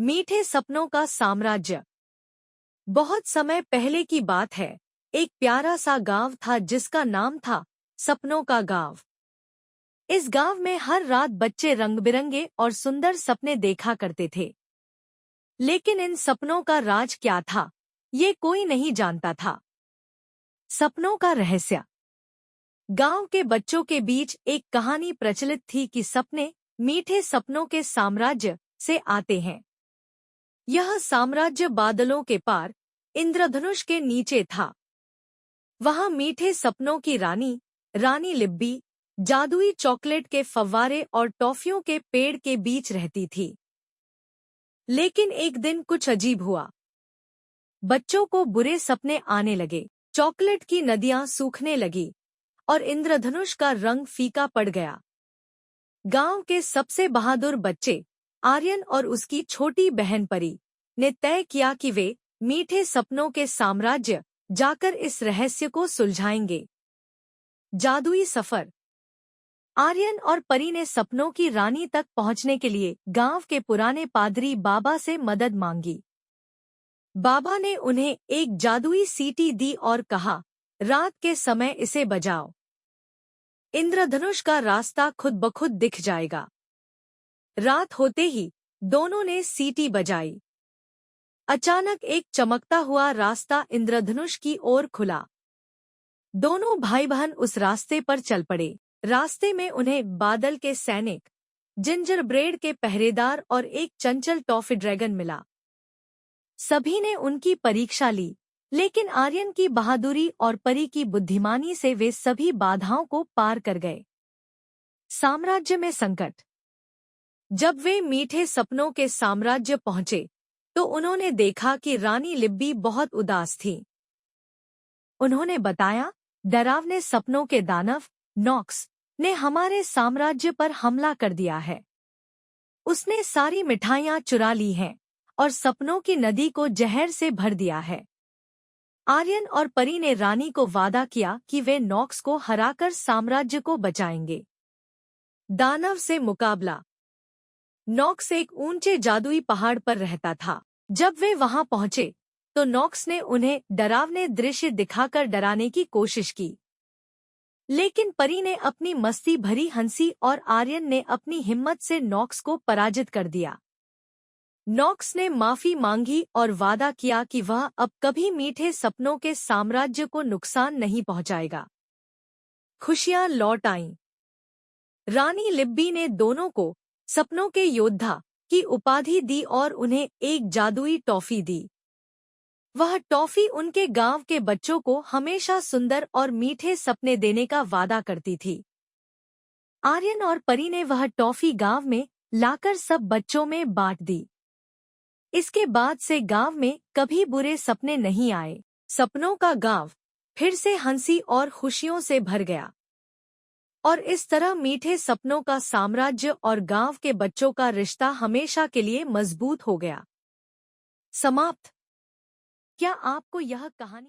मीठे सपनों का साम्राज्य। बहुत समय पहले की बात है। एक प्यारा सा गांव था जिसका नाम था सपनों का गांव। इस गांव में हर रात बच्चे रंग-बिरंगे और सुंदर सपने देखा करते थे। लेकिन इन सपनों का राज क्या था, ये कोई नहीं जानता था। सपनों का रहस्य। गांव के बच्चों के बीच एक कहानी प्रचलित थी कि सपने मीठे सपनों के साम्राज्य से आते हैं। यह साम्राज्य बादलों के पार इंद्रधनुष के नीचे था। वहां मीठे सपनों की रानी लिब्बी, जादुई चॉकलेट के फव्वारे और टॉफियों के पेड़ के बीच रहती थी। लेकिन एक दिन कुछ अजीब हुआ। बच्चों को बुरे सपने आने लगे, चॉकलेट की नदियां सूखने लगी और इंद्रधनुष का रंग फीका पड़ गया। गांव के सबसे बहादुर बच्चे आर्यन और उसकी छोटी बहन परी ने तय किया कि वे मीठे सपनों के साम्राज्य जाकर इस रहस्य को सुलझाएंगे। जादुई सफर। आर्यन और परी ने सपनों की रानी तक पहुंचने के लिए गांव के पुराने पादरी बाबा से मदद मांगी। बाबा ने उन्हें एक जादुई सीटी दी और कहा, रात के समय इसे बजाओ। इंद्रधनुष का रास्ता खुद ब खुद दिख जाएगा। रात होते ही दोनों ने सीटी बजाई। अचानक एक चमकता हुआ रास्ता इंद्रधनुष की ओर खुला। दोनों भाई बहन उस रास्ते पर चल पड़े। रास्ते में उन्हें बादल के सैनिक, जिंजर ब्रेड के पहरेदार और एक चंचल टॉफी ड्रैगन मिला। सभी ने उनकी परीक्षा ली, लेकिन आर्यन की बहादुरी और परी की बुद्धिमानी से वे सभी बाधाओं को पार कर गए। साम्राज्य में संकट। जब वे मीठे सपनों के साम्राज्य पहुंचे तो उन्होंने देखा कि रानी लिब्बी बहुत उदास थी। उन्होंने बताया, डरावने सपनों के दानव नॉक्स ने हमारे साम्राज्य पर हमला कर दिया है। उसने सारी मिठाइयां चुरा ली हैं और सपनों की नदी को जहर से भर दिया है। आर्यन और परी ने रानी को वादा किया कि वे नॉक्स को हराकर साम्राज्य को बचाएंगे। दानव से मुकाबला। नॉक्स एक ऊंचे जादुई पहाड़ पर रहता था। जब वे वहां पहुंचे तो नॉक्स ने उन्हें डरावने दृश्य दिखाकर डराने की कोशिश की। लेकिन परी ने अपनी मस्ती भरी हंसी और आर्यन ने अपनी हिम्मत से नॉक्स को पराजित कर दिया। नॉक्स ने माफी मांगी और वादा किया कि वह अब कभी मीठे सपनों के साम्राज्य को नुकसान नहीं पहुंचाएगा। खुशियां लौट आईं। रानी लिब्बी ने दोनों को सपनों के योद्धा की उपाधि दी और उन्हें एक जादुई टॉफी दी। वह टॉफी उनके गांव के बच्चों को हमेशा सुंदर और मीठे सपने देने का वादा करती थी। आर्यन और परी ने वह टॉफी गांव में लाकर सब बच्चों में बांट दी। इसके बाद से गांव में कभी बुरे सपने नहीं आए। सपनों का गांव फिर से हंसी और खुशियों से भर गया। और इस तरह मीठे सपनों का साम्राज्य और गांव के बच्चों का रिश्ता हमेशा के लिए मजबूत हो गया। समाप्त। क्या आपको यह कहानी